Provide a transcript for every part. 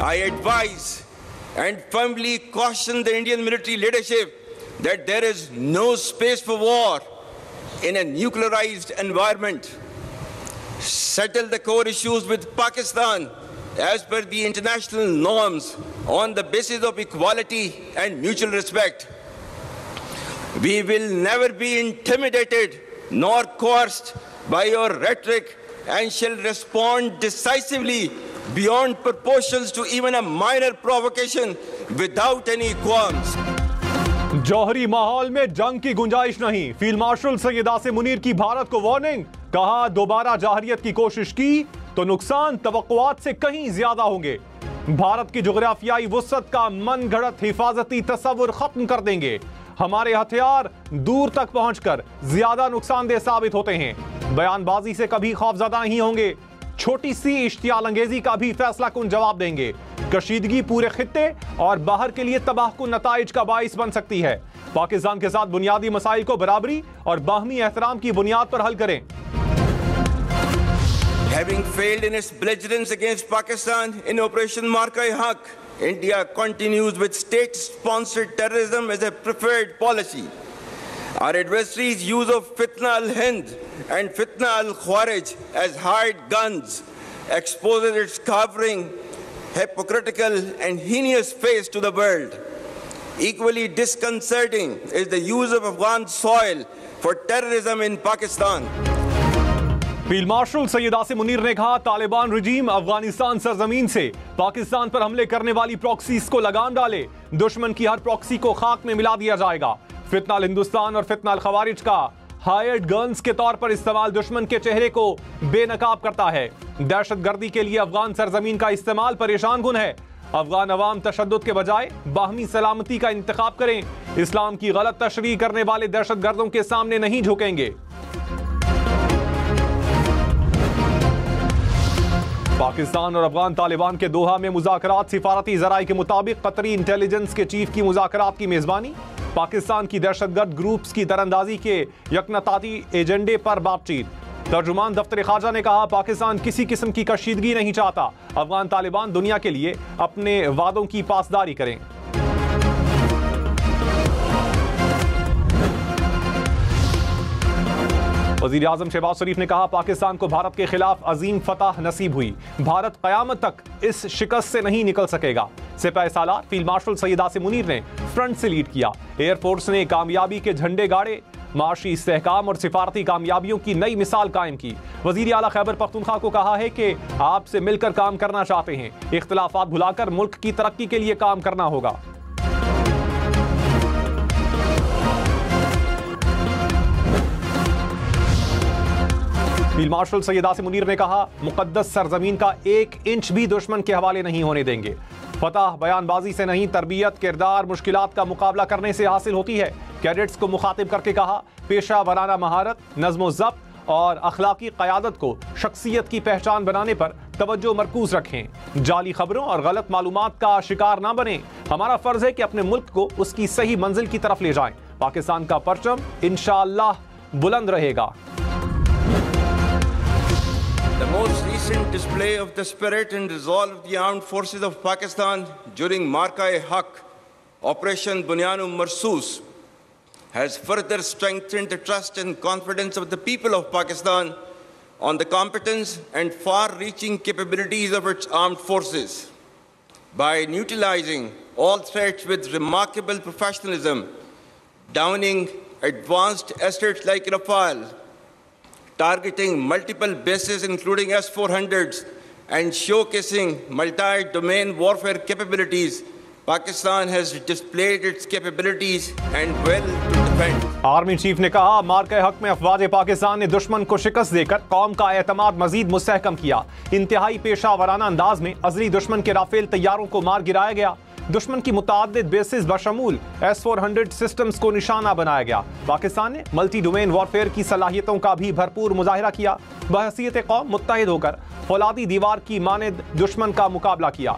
I advise and firmly caution the Indian military leadership that there is no space for war in a nuclearized environment. Settle the core issues with Pakistan as per the international norms on the basis of equality and mutual respect. We will never be intimidated nor coerced by your rhetoric and shall respond decisively beyond proportions to even a minor provocation without any qualms. जौहरी माहौल में जंग की गुंजाइश नहीं। Field marshal Syed Asim Munir की भारत को warning. कहा दोबारा जाहरियत की कोशिश की तो नुकसान तवक्कुआत से कहीं ज्यादा होंगे। भारत की जोग्राफियाई वुसअत का मनगढ़ंत हिफाजती तस्वुर खत्म कर देंगे। हमारे हथियार दूर तक पहुंचकर ज्यादा नुकसानदेह साबित होते हैं। बयानबाजी से कभी खौफजदा नहीं होंगे। छोटी सी इश्तियाल अंगेजी का भी फैसला कुन जवाब देंगे। कशीदगी पूरे खित्ते और बाहर के लिए तबाहकुन नताइज का बाइस बन सकती है। पाकिस्तान के साथ बुनियादी मसाइल को बराबरी और बाहमी एहतराम की बुनियाद पर हल करें। Having failed in its belligerence against Pakistan in Operation Marka-e-Haq, India continues with state-sponsored terrorism as a preferred policy. Our adversaries' use of Fitna al-Hind and Fitna al-Khawarij as hired guns exposes its cowering, hypocritical and heinous face to the world. Equally disconcerting is the use of Afghan soil for terrorism in Pakistan. Field marshal Syed Asim Munir ने कहा तालिबान रजीम अफगानिस्तान सरजमीन से पाकिस्तान पर हमले करने वाली proxies को लगाम डाले। दुश्मन की हर प्रॉक्सी को खाक में मिला दिया जाएगा। फितना अल हिंदुस्तान और फितना अल खवारिज का हायर्ड गन्स के तौर पर इस्तेमाल दुश्मन के चेहरे को बेनकाब करता है। दहशतगर्दी के लिए अफगान सरजमीन का इस्तेमाल परेशान कुन है। अफगान अवाम तशद्दुद के बजाय बाहमी सलामती का इंतखाब करें। इस्लाम की गलत तशरीह करने वाले दहशतगर्दों के सामने नहीं झुकेंगे। पाकिस्तान और अफगान तालिबान के दोहा में मुज़ाकरात। सिफारती ज़राए के मुताबिक कतरी इंटेलिजेंस के चीफ की मुज़ाकरात की मेज़बानी। पाकिस्तान की दहशतगर्द ग्रुप्स की दरअंदाजी के यकनताती एजेंडे पर बातचीत। तर्जुमान दफ्तर खारजा ने कहा पाकिस्तान किसी किस्म की कशीदगी नहीं चाहता। अफगान तालिबान दुनिया के लिए अपने वादों की पासदारी करें। वज़ीर आज़म शहबाज शरीफ ने कहा पाकिस्तान को भारत के खिलाफ अजीम फतह नसीब हुई। भारत क़यामत तक इस शिकस्त से नहीं निकल सकेगा। सिपाही सालार फील्ड मार्शल सैयद आसिम मुनीर ने फ्रंट से लीड किया। एयरफोर्स ने कामयाबी के झंडे गाड़े। माशी इस्तेहकाम और सिफारती कामयाबियों की नई मिसाल कायम की। वज़ीर आला खैबर पख्तूनख्वा को कहा है कि आपसे मिलकर काम करना चाहते हैं। इख्तिलाफात भुलाकर मुल्क की तरक्की के लिए काम करना होगा। फील्ड मार्शल सैयद आसिम मुनीर ने कहा मुकद्दस सरजमीन का 1 इंच भी दुश्मन के हवाले नहीं होने देंगे। फतह बयानबाजी से नहीं तरबियत किरदार मुश्किलात का मुकाबला करने से हासिल होती है। कैडेट्स को मुखातिब करके कहा पेशा वराना महारत नज़्म ज़ब्त और अखलाकी क़यादत को शख्सियत की पहचान बनाने पर तवज्जो मरकूज रखें। जाली खबरों और गलत मालूमात का शिकार ना बने। हमारा फर्ज है कि अपने मुल्क को उसकी सही मंजिल की तरफ ले जाएं। पाकिस्तान का परचम इंशाअल्लाह बुलंद रहेगा। The most recent display of the spirit and resolve of the armed forces of Pakistan during Marka-e-Haq, Operation Bunyan-e Marsoos, has further strengthened the trust and confidence of the people of Pakistan on the competence and far-reaching capabilities of its armed forces. By neutralizing all threats with remarkable professionalism, downing advanced assets like Rafale, targeting multiple bases including S-400s and showcasing multi-domain warfare capabilities, Pakistan has displayed its capabilities and well to defend. Army chief ने कहा मार्का-ए-हक में अफवाज पाकिस्तान ने दुश्मन को शिकस्त देकर कौम का एतमाद मजीद मुस्तहकम किया। इंतहाई पेशा वराना अंदाज में अजली दुश्मन के राफेल तैयारों को मार गिराया गया। दुश्मन की मुताद्दिद बेसिस बशमूल S-400 सिस्टम्स को निशाना बनाया गया। पाकिस्तान ने मल्टी डोमेन वॉरफेयर की सलाहियतों का भी भरपूर मुजाहिरा किया। बहसीयत कौम मुत्तहिद होकर फौलादी दीवार की मानद दुश्मन का मुकाबला किया।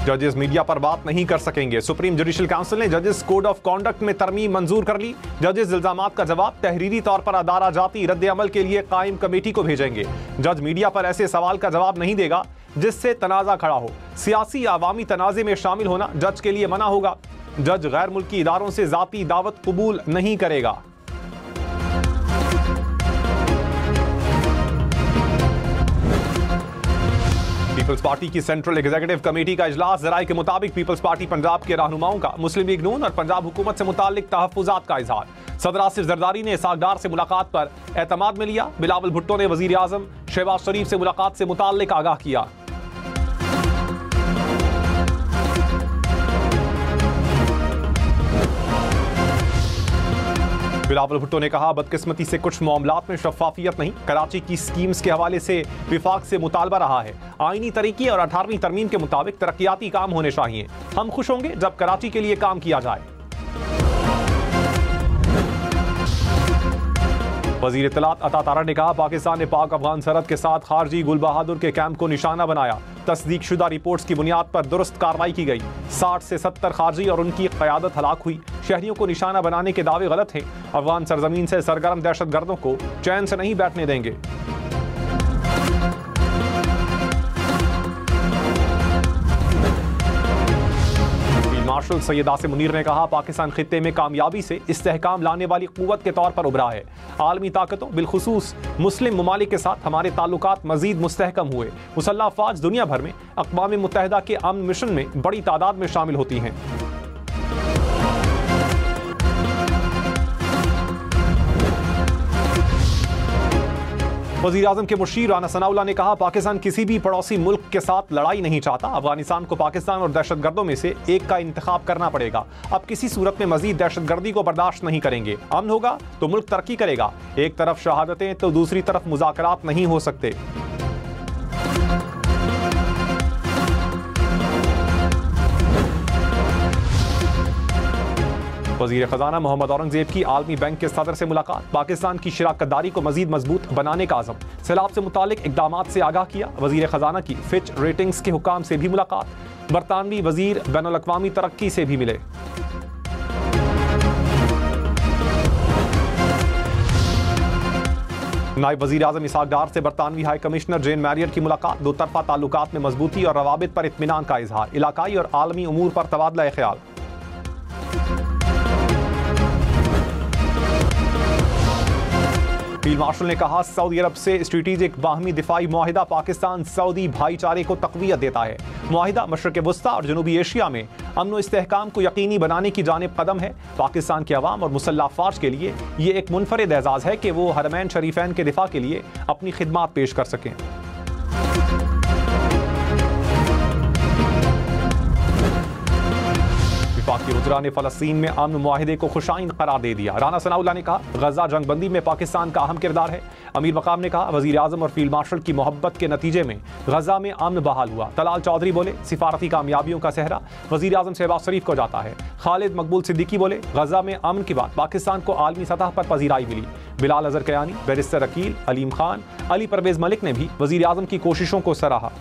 जजेस मीडिया पर बात नहीं कर सकेंगे। सुप्रीम जुडिशियल काउंसिल ने जजेस कोड ऑफ कॉन्डक्ट में तरमीम मंजूर कर ली। जजेस इल्जामात का जवाब तहरीरी तौर पर अदारा जाती रद्द अमल के लिए कायम कमेटी को भेजेंगे। जज मीडिया पर ऐसे सवाल का जवाब नहीं देगा जिससे तनाजा खड़ा हो। सियासी या अवामी तनाजे में शामिल होना जज के लिए मना होगा। जज गैर मुल्की इदारों से जाती दावत कबूल नहीं करेगा। पीपल्स पार्टी की सेंट्रल एग्जीक्यूटिव कमेटी का इजलास जराये के मुताबिक पीपल्स पार्टी पंजाब के रहनुमाओं का मुस्लिम लीग नून और पंजाब हुकूमत से मुताल्लिक तहफ्फुजात का इजहार। सदर आसिफ जरदारी ने इसाक डार से मुलाकात पर एतमाद में लिया। बिलावल भुट्टो ने वजीर आजम शहबाज शरीफ से मुलाकात से मुताल्लिक आगाह किया। बिलावल भुट्टो ने कहा, बदकिस्मती से कुछ मामलात में शफाफियत नहीं। कराची की स्कीम्स के हवाले से विफाक से मुतालबा रहा है। आईनी तरीके और 18वीं तरमीम के मुताबिक तरक्याती काम होने चाहिए। हम खुश होंगे जब कराची के लिए काम किया जाए। वजीर इत्तलात अता तारा ने कहा, पाकिस्तान ने पाक अफगान सरहद के साथ खारजी गुल बहादुर के कैंप को निशाना बनाया। तस्दीक शुदा रिपोर्ट्स की बुनियाद पर दुरुस्त कार्रवाई की गई। 60 से 70 खारजी और उनकी क़यादत हलाक हुई। शहरियों को निशाना बनाने के दावे गलत हैं। अफगान सरजमीन से सरगर्म दहशतगर्दों को चैन से नहीं बैठने देंगे। मार्शल सैयद आसिम मुनीर ने कहा, पाकिस्तान खित्ते में कामयाबी से इस्तेहकाम लाने वाली कुव्वत के तौर पर उभरा है। आलमी ताकतों बिलखुसूस मुस्लिम ममालिक के साथ हमारे ताल्लुकात मजीद मुस्तहकम हुए। मुसल्लह अफवाज दुनिया भर में अक़वाम मुत्तहिदा के अमन मिशन में बड़ी तादाद में शामिल होती हैं। वज़ीर आज़म के मुशीर राना सनाउल्लाह ने कहा, पाकिस्तान किसी भी पड़ोसी मुल्क के साथ लड़ाई नहीं चाहता। अफगानिस्तान को पाकिस्तान और दहशतगर्दों में से एक का इंतखाब करना पड़ेगा। अब किसी सूरत में मजीद दहशतगर्दी को बर्दाश्त नहीं करेंगे। अमन होगा तो मुल्क तरक्की करेगा। एक तरफ शहादतें तो दूसरी तरफ मुज़ाकरात नहीं हो सकते। वज़ीर ख़जाना मोहम्मद औरंगज़ेब की आलमी बैंक के सदर से मुलाकात। पाकिस्तान की शराकतदारी को मजीद मजबूत बनाने का आज़म। सैलाब से मुतालिक इक़दामात से आगाह किया। वज़ीर ख़जाना की फिच रेटिंग्स के हुकाम से भी मुलाकात। बरतानवी वज़ीर बैनुल-अक़वामी तरक्की से भी मिले। नायब वज़ीर आज़म इसाक डार से बरतानवी हाई कमिश्नर जेन मैरियर की मुलाकात। दो तरफ़ा ताल्लुकात में मजबूती और रवाबित पर इत्मीनान का इजहार। इलाकाई और आलमी उमूर पर तबादला ख्याल। फील्ड मार्शल ने कहा, सऊदी अरब से स्ट्रेटेजिक बाहमी दिफाई मुआहिदा पाकिस्तान सऊदी भाईचारे को तक़वियत देता है। मुआहिदा मशरक़ वस्ता और जनूबी एशिया में अमन व इस्तेहकाम को यकीनी बनाने की जानिब कदम है। पाकिस्तान के अवाम और मुसल्लह अफ़वाज के लिए ये एक मुनफरिद एजाज़ है कि वो हरमैन शरीफैन के दिफा के लिए अपनी खिदमात पेश कर सकें। वफाकी वज़रा ने फ़लस्तीन में अमन मुआहिदे को खुशाइन करार दे दिया। राना सनाउल्लाह ने कहा, गजा जंगबंदी में पाकिस्तान का अहम किरदार है। अमीर मकाम ने कहा, वज़ीर आज़म और फील्ड मार्शल की मोहब्बत के नतीजे में गजा में अमन बहाल हुआ। तलाल चौधरी बोले, सिफारती कामयाबियों का सेहरा वज़ीर आज़म शहबाज शरीफ को जाता है। खालिद मकबूल सिद्दीकी बोले, गजा में अमन के बाद पाकिस्तान को आलमी सतह पर पजीराई मिली। बिलाल अज़हर कयानी, बैरिस्टर अकील, अलीम खान, अली परवेज़ मलिक ने भी वज़ीर आज़म की कोशिशों को सराहा।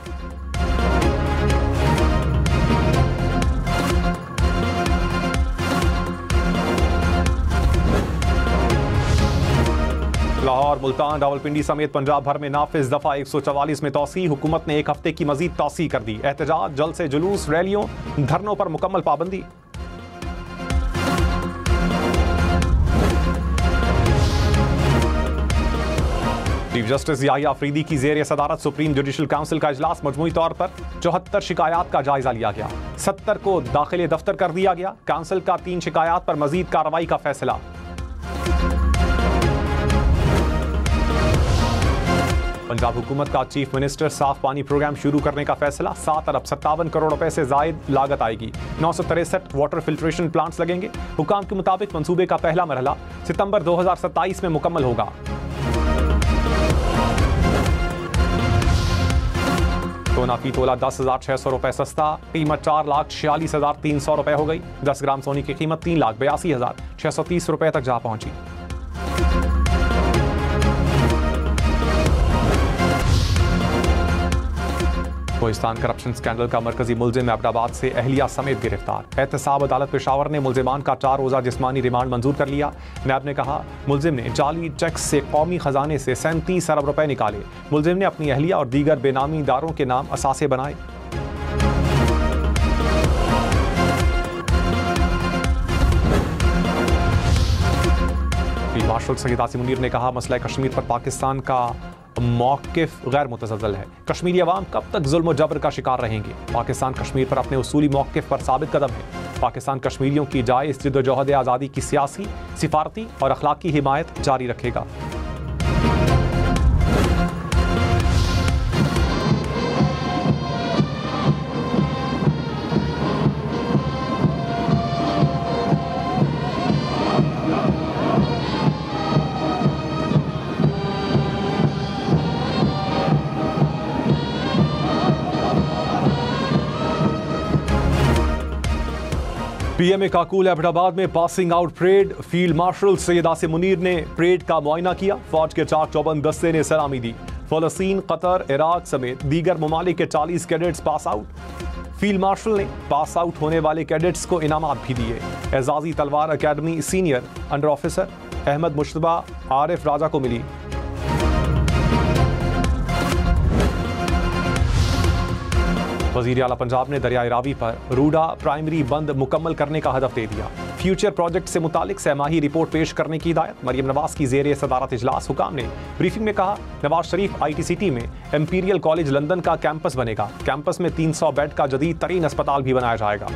लाहौर, मुल्तान, रावलपिंडी समेत पंजाब भर में नाफिज दफा 144 में तौसी। हुकूमत ने एक हफ्ते की मजीद तौसी कर दी। एहतजाज, जलसे, जुलूस, रैलियों, धरनों पर मुकम्मल पाबंदी। चीफ जस्टिस याहिया अफरीदी की ज़ेर सदारत सुप्रीम जुडिशियल काउंसिल का इजलास। मजमूई तौर पर 74 शिकायत का जायजा लिया गया। 70 को दाखिले दफ्तर कर दिया गया। काउंसिल का 3 शिकायत पर मजीद कार्रवाई का फैसला। पंजाब हुकूमत का चीफ मिनिस्टर साफ पानी प्रोग्राम शुरू करने का फैसला। 7 अरब 57 करोड़ रुपए से जायद लागत आएगी। 963 वाटर फिल्ट्रेशन प्लांट्स लगेंगे। हुकाम के मुताबिक मंसूबे का पहला मरहला सितंबर 2027 में मुकम्मल होगा। सोना फी तोला 10,600 रुपए सस्ता। कीमत 4,46,300 रुपए हो गई। 10 ग्राम सोने की कीमत 3,82,630 रुपए तक जा पहुंची। कोहिस्तान करप्शन स्कैंडल का मरकजी मुलजिम अहमदाबाद से अहलिया समेत गिरफ्तार। एहतसाब अदालत पेशावर ने मुलजिमान का 4 रोज़ा जिस्मानी रिमांड मंजूर कर लिया। नैब ने कहा मुलजिम ने जाली चेक से कौमी खजाने से 37 अरब रुपए निकाले। मुलजिम ने अपनी अहलिया और दीगर बेनामी इदारों के नाम असासे बनाए। फील्ड मार्शल सैयद आसिम मुनीर ने कहा मसला कश्मीर पर पाकिस्तान का मौक़िफ़ गैर मुतज़ल्ज़ल है। कश्मीरी अवाम कब तक जुल्म जबर का शिकार रहेंगे। पाकिस्तान कश्मीर पर अपने उसूली मौक़िफ़ पर साबित कदम है। पाकिस्तान कश्मीरियों की जायज़ जिद्दोजहद आज़ादी की सियासी, सिफारती और अखलाकी हिमायत जारी रखेगा। पीएमए काकूल अहमदाबाद में passing out parade. Field marshal Syed Asim Munir ने परेड का मुआयना किया। फौज के 4 चौबंद दस्ते ने सलामी दी। फलस्तीन, कतर, इराक समेत दीगर ममालिक के 40 cadets pass out. Field marshal ने पास आउट होने वाले कैडेट्स को इनामात भी दिए। Ejazi Talwar academy senior under officer Ahmad Mushtaba Arif Raja को मिली। वज़ीर आला पंजाब ने दरियाए रावी पर रूडा प्राइमरी बंद मुकम्मल करने का हदफ दे दिया। फ्यूचर प्रोजेक्ट से मुतालिक सहमाही रिपोर्ट पेश करने की हिदायत। मरियम नवाज की ज़ेर सदारत इजलास हुकाम ने ब्रीफिंग में कहा नवाज शरीफ ITCT में एम्पीरियल कॉलेज लंदन का कैंपस बनेगा। कैंपस में 300 बेड का जदीद तरीन अस्पताल भी बनाया जाएगा।